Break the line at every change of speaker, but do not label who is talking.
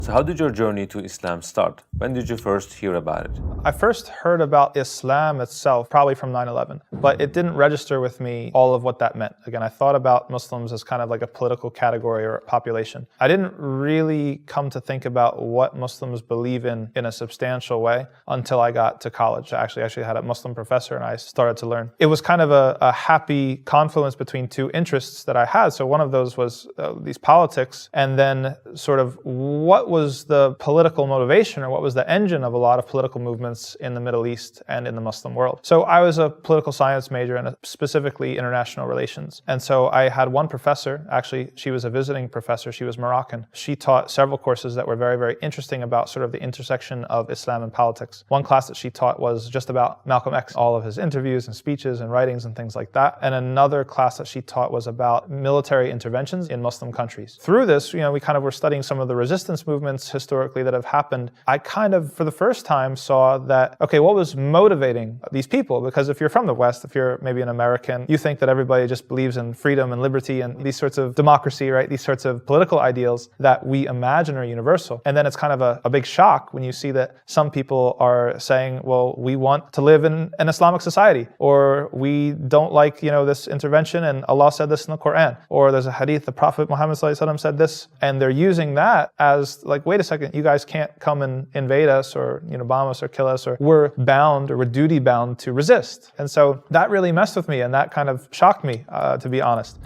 So how did your journey to Islam start? When did you first hear about it?
I first heard about Islam itself probably from 9/11, but it didn't register with me all of what that meant. Again, I thought about Muslims as kind of like a political category or population. I didn't really come to think about what Muslims believe in a substantial way until I got to college. I actually had a Muslim professor and I started to learn. It was kind of a happy confluence between two interests that I had. So one of those was these politics, and then sort of what was the political motivation or what was the engine of a lot of political movements in the Middle East and in the Muslim world. So I was a political science major and specifically international relations. And so I had one professor, actually she was a visiting professor, she was Moroccan. She taught several courses that were very, very interesting about sort of the intersection of Islam and politics. One class that she taught was just about Malcolm X, all of his interviews and speeches and writings and things like that. And another class that she taught was about military interventions in Muslim countries. Through this, we kind of were studying some of the resistance movements historically that have happened. I kind of, for the first time, saw that, okay, what was motivating these people? Because if you're from the West, if you're maybe an American, you think that everybody just believes in freedom and liberty and these sorts of democracy, right? These sorts of political ideals that we imagine are universal. And then it's kind of a big shock when you see that some people are saying, well, we want to live in an Islamic society, or we don't like, this intervention and Allah said this in the Quran, or there's a hadith, the Prophet Muhammad ﷺ said this, and they're using that as like, wait a second, you guys can't come and invade us or, bomb us or kill us, or we're bound or we're duty bound to resist. And so that really messed with me and that kind of shocked me, to be honest.